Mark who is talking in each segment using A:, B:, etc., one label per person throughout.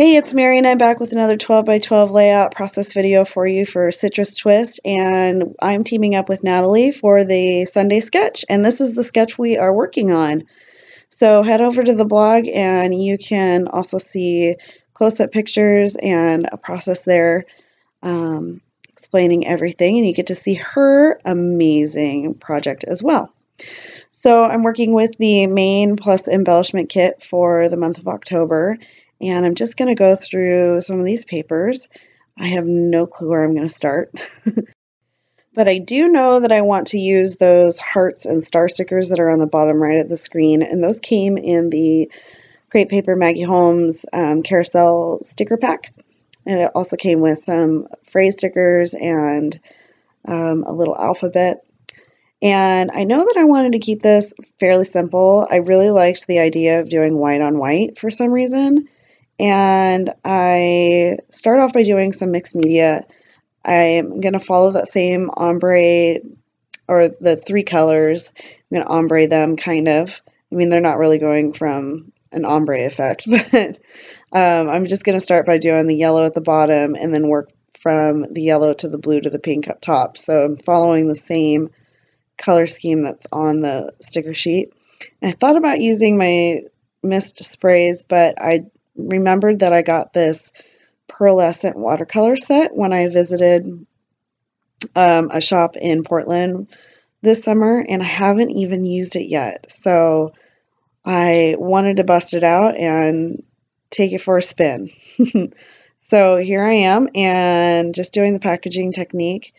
A: Hey, it's Mary and I'm back with another 12 by 12 layout process video for you for Citrus Twist, and I'm teaming up with Natalie for the Sunday sketch, and this is the sketch we are working on. So head over to the blog and you can also see close-up pictures and a process there explaining everything, and you get to see her amazing project as well. So I'm working with the main plus embellishment kit for the month of October, and I'm just going to go through some of these papers. I have no clue where I'm going to start. But I do know that I want to use those hearts and star stickers that are on the bottom right of the screen, and those came in the Crate Paper Maggie Holmes carousel sticker pack. And it also came with some phrase stickers and a little alphabet. And I know that I wanted to keep this fairly simple. I really liked the idea of doing white on white for some reason. And I start off by doing some mixed media. I'm going to follow that same ombre, or the three colors. I'm going to ombre them kind of. I mean, they're not really going from an ombre effect, but I'm just going to start by doing the yellow at the bottom and then work from the yellow to the blue to the pink up top. So I'm following the same color scheme that's on the sticker sheet. And I thought about using my mist sprays, but I remembered that I got this pearlescent watercolor set when I visited a shop in Portland this summer, and I haven't even used it yet. So I wanted to bust it out and take it for a spin. So here I am, and just doing the packaging technique.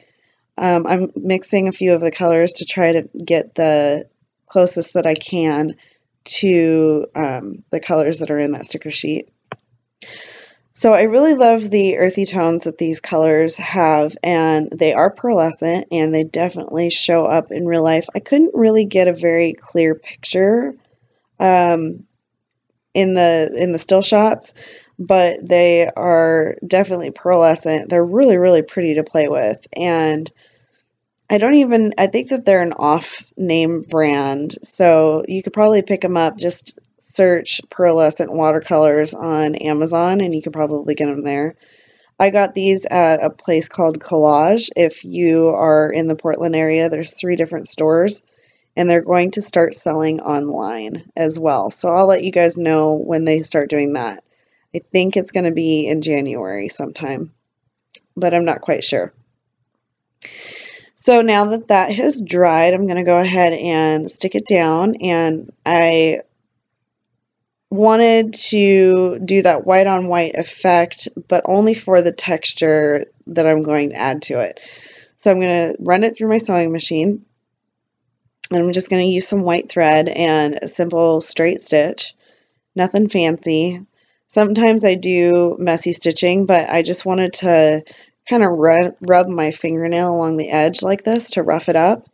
A: I'm mixing a few of the colors to try to get the closest that I can to the colors that are in that sticker sheet. So I really love the earthy tones that these colors have, and they are pearlescent and they definitely show up in real life. I couldn't really get a very clear picture in the still shots, but they are definitely pearlescent. They're really, really pretty to play with, and I think that they're an off-name brand, so you could probably pick them up. Just search pearlescent watercolors on Amazon, and you could probably get them there. I got these at a place called Collage. If you are in the Portland area, there's 3 different stores, and they're going to start selling online as well. So I'll let you guys know when they start doing that. I think it's going to be in January sometime, but I'm not quite sure. So now that that has dried, I'm going to go ahead and stick it down, and I wanted to do that white on white effect, but only for the texture that I'm going to add to it. So I'm going to run it through my sewing machine, and I'm just going to use some white thread and a simple straight stitch, nothing fancy. Sometimes I do messy stitching, but I just wanted to kind of rub my fingernail along the edge like this to rough it up.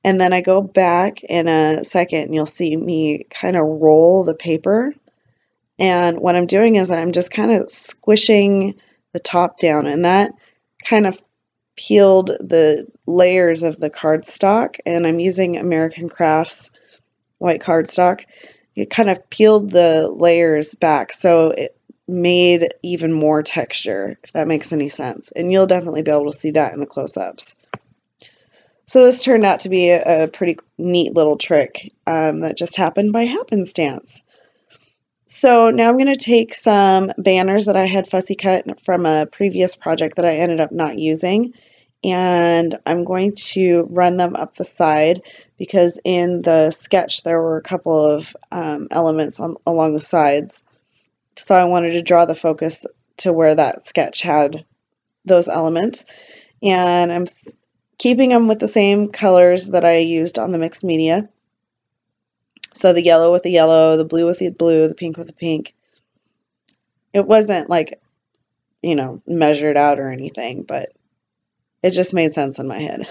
A: And then I go back in a second and you'll see me kind of roll the paper. And what I'm doing is I'm just kind of squishing the top down, and that kind of peeled the layers of the cardstock. And I'm using American Crafts white cardstock. It kind of peeled the layers back, so it made even more texture, if that makes any sense. And you'll definitely be able to see that in the close-ups. So this turned out to be a pretty neat little trick that just happened by happenstance. So now I'm going to take some banners that I had fussy cut from a previous project that I ended up not using, and I'm going to run them up the side because in the sketch there were a couple of elements along the sides. So I wanted to draw the focus to where that sketch had those elements. And I'm keeping them with the same colors that I used on the mixed media. So the yellow with the yellow, the blue with the blue, the pink with the pink. It wasn't like, measured out or anything, but it just made sense in my head.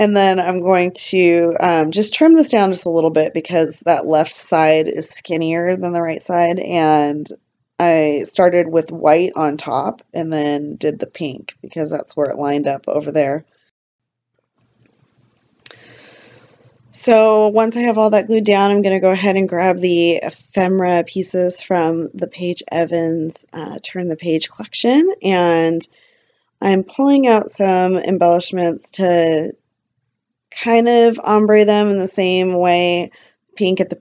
A: And then I'm going to just trim this down just a little bit because that left side is skinnier than the right side. And I started with white on top and then did the pink because that's where it lined up over there. So once I have all that glued down, I'm going to go ahead and grab the ephemera pieces from the Paige Evans Turn the Page collection, and I'm pulling out some embellishments to kind of ombre them in the same way. Pink at the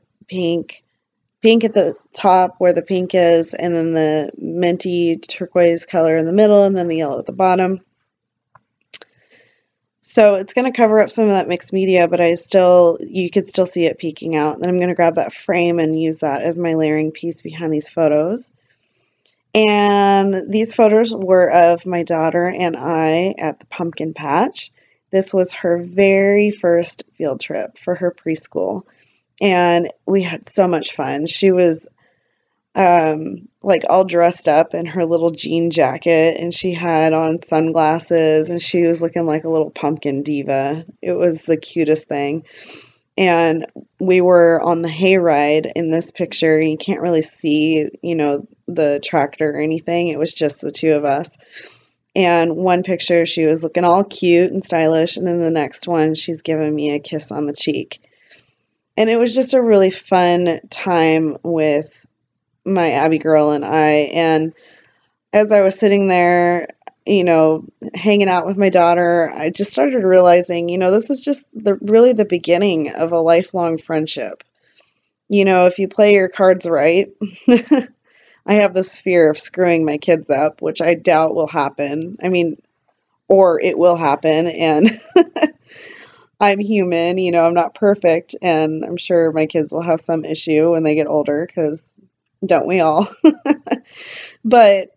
A: top where the pink is, and then the minty turquoise color in the middle, and then the yellow at the bottom. So it's going to cover up some of that mixed media, but you could still see it peeking out. Then I'm going to grab that frame and use that as my layering piece behind these photos. And these photos were of my daughter and I at the pumpkin patch. This was her very first field trip for her preschool, and we had so much fun. She was like all dressed up in her little jean jacket, and she had on sunglasses, and she was looking like a little pumpkin diva. It was the cutest thing. And we were on the hayride in this picture. You can't really see, the tractor or anything. It was just the two of us. And one picture, she was looking all cute and stylish, and then the next one, she's giving me a kiss on the cheek. And it was just a really fun time with my Abby girl and I. And as I was sitting there, hanging out with my daughter, I just started realizing, this is just really the beginning of a lifelong friendship. If you play your cards right, I have this fear of screwing my kids up, which I doubt will happen. Or it will happen, and I'm human, I'm not perfect, and I'm sure my kids will have some issue when they get older, because don't we all? But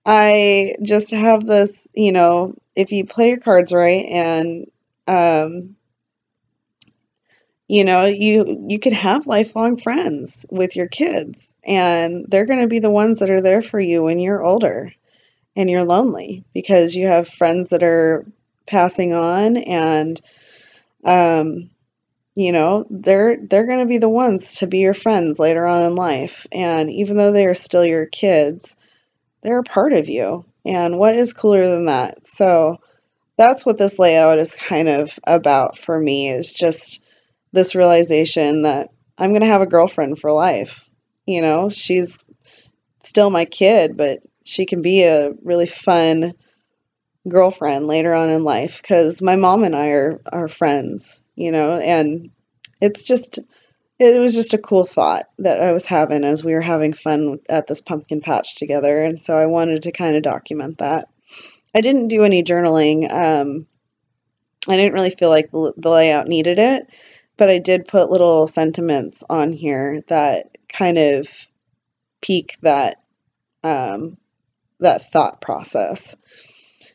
A: I just have this, if you play your cards right, and you can have lifelong friends with your kids, and they're going to be the ones that are there for you when you're older and you're lonely, because you have friends that are passing on, and they're going to be the ones to be your friends later on in life. And even though they are still your kids, they're a part of you. And what is cooler than that? So that's what this layout is kind of about for me, is just this realization that I'm going to have a girlfriend for life. She's still my kid, but she can be a really fun girlfriend later on in life, because my mom and I are friends, and it was just a cool thought that I was having as we were having fun at this pumpkin patch together. And so I wanted to kind of document that. I didn't do any journaling. I didn't really feel like the layout needed it, but I did put little sentiments on here that kind of pique that thought process.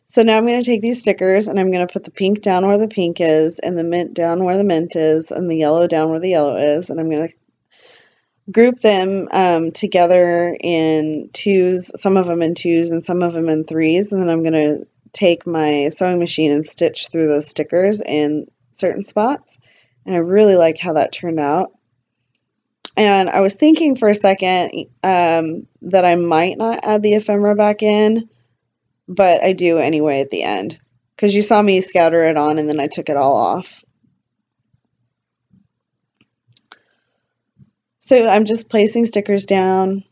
A: So now I'm going to take these stickers, and I'm going to put the pink down where the pink is, and the mint down where the mint is, and the yellow down where the yellow is, and I'm going to group them together in twos, some of them in twos and some of them in threes, and then I'm going to take my sewing machine and stitch through those stickers in certain spots. And I really like how that turned out. And I was thinking for a second that I might not add the ephemera back in, but I do anyway at the end, because you saw me scatter it on and then I took it all off. So I'm just placing stickers down.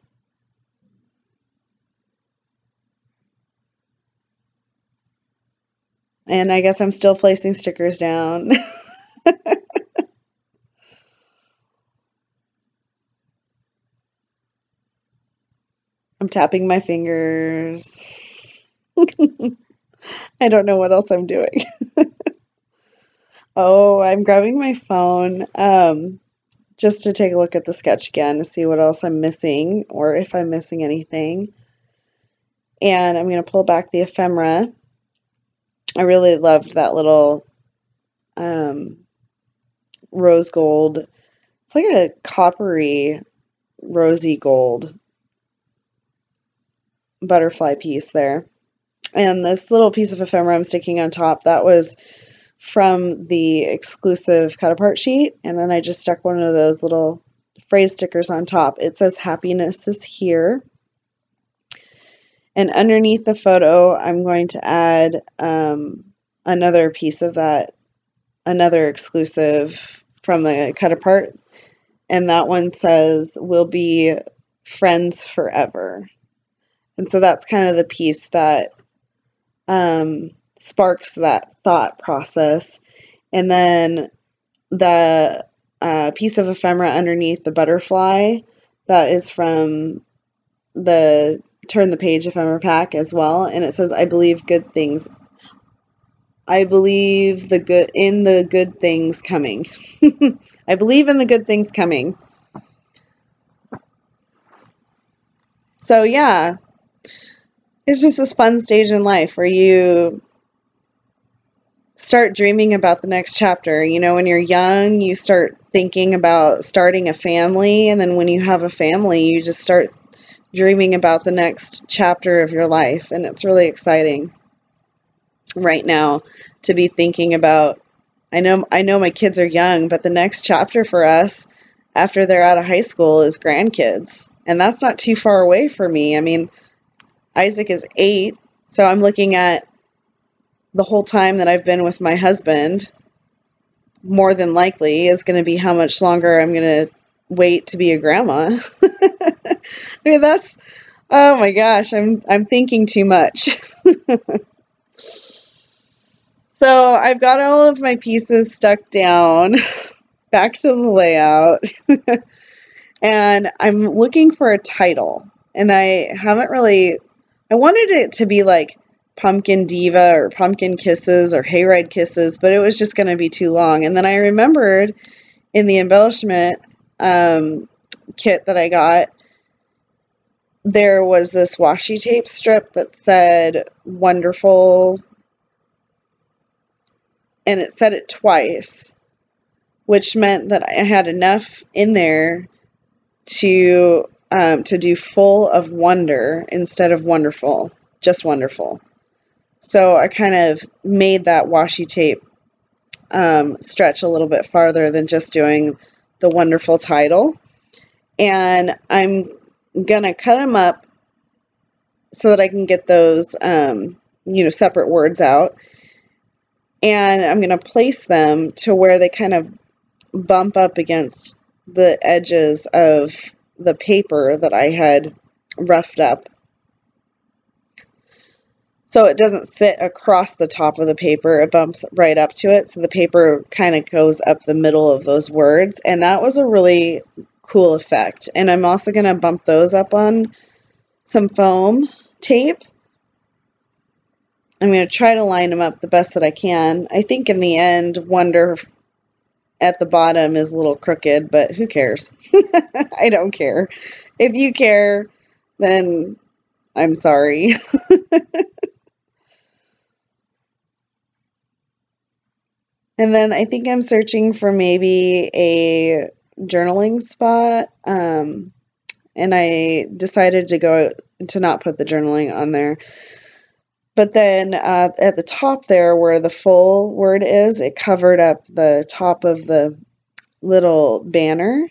A: And I guess I'm still placing stickers down. I'm tapping my fingers. I don't know what else I'm doing. Oh, I'm grabbing my phone just to take a look at the sketch again to see what else I'm missing, or if I'm missing anything. And I'm going to pull back the ephemera. I really loved that little rose gold. It's like a coppery, rosy gold butterfly piece there. And this little piece of ephemera I'm sticking on top, that was from the exclusive cut apart sheet. And then I just stuck one of those little phrase stickers on top. It says happiness is here. And underneath the photo, I'm going to add another piece of that, another exclusive from the cut apart. And that one says, "We'll be friends forever." And so that's kind of the piece that sparks that thought process. And then the piece of ephemera underneath the butterfly, that is from the Turn the Page ephemera pack as well. And it says, "I believe good things. I believe in the good things coming." I believe in the good things coming. So yeah, it's just this fun stage in life where you start dreaming about the next chapter. You know, when you're young, you start thinking about starting a family, and then when you have a family, you just start dreaming about the next chapter of your life. And it's really exciting right now to be thinking about. I know my kids are young, but the next chapter for us after they're out of high school is grandkids. And that's not too far away for me. I mean, Isaac is 8, so I'm looking at the whole time that I've been with my husband, more than likely, is going to be how much longer I'm going to wait to be a grandma. I mean, that's, oh my gosh, I'm thinking too much. So I've got all of my pieces stuck down, back to the layout, and I'm looking for a title. And I wanted it to be like Pumpkin Diva or Pumpkin Kisses or Hayride Kisses, but it was just going to be too long. And then I remembered in the embellishment kit that I got, there was this washi tape strip that said "Wonderful," and it said it twice, which meant that I had enough in there to do "full of wonder" instead of "wonderful," just "wonderful." So I kind of made that washi tape stretch a little bit farther than just doing the "wonderful" title. And I'm gonna cut them up so that I can get those separate words out. And I'm going to place them to where they kind of bump up against the edges of the paper that I had roughed up. So it doesn't sit across the top of the paper, it bumps right up to it. So the paper kind of goes up the middle of those words. And that was a really cool effect. And I'm also going to bump those up on some foam tape. I'm going to try to line them up the best that I can. I think in the end, Wonder at the bottom is a little crooked, but who cares? I don't care. If you care, then I'm sorry. And then I think I'm searching for maybe a journaling spot. And I decided to not put the journaling on there. But then at the top there where the full word is, it covered up the top of the little banner.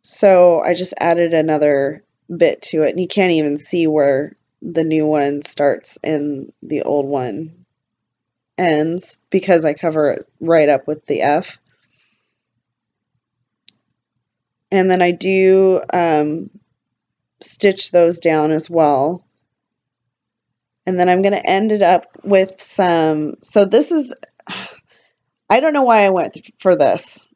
A: So I just added another bit to it. And you can't even see where the new one starts and the old one ends because I cover it right up with the F. And then I do stitch those down as well. And then I'm going to end it up with some, so this is, I don't know why I went for this.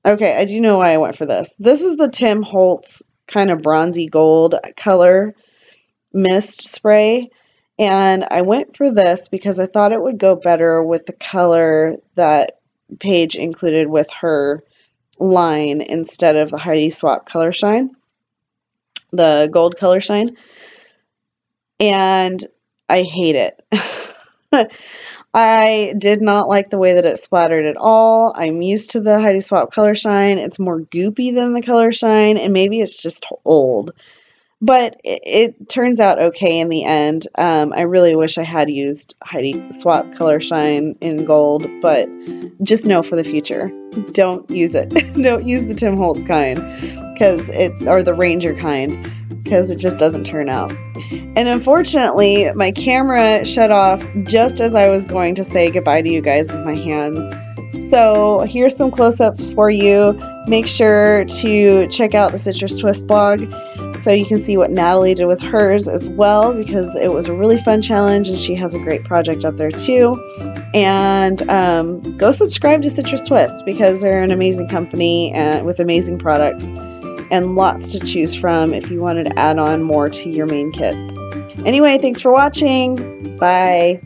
A: Okay, I do know why I went for this. This is the Tim Holtz kind of bronzy gold color mist spray. And I went for this because I thought it would go better with the color that Paige included with her line instead of the Heidi Swapp Color Shine, the gold Color Shine. And I hate it. I did not like the way that it splattered at all. I'm used to the Heidi Swapp Color Shine. It's more goopy than the Color Shine, and maybe it's just old. But it turns out okay in the end. I really wish I had used Heidi Swapp Color Shine in gold, but just know for the future, don't use it. Don't use the Tim Holtz kind, or the Ranger kind, because it just doesn't turn out. And unfortunately, my camera shut off just as I was going to say goodbye to you guys with my hands. So here's some close-ups for you. Make sure to check out the Citrus Twist blog so you can see what Natalie did with hers as well, because it was a really fun challenge and she has a great project up there too. And go subscribe to Citrus Twist because they're an amazing company with amazing products and lots to choose from if you wanted to add on more to your main kits. Anyway, thanks for watching. Bye.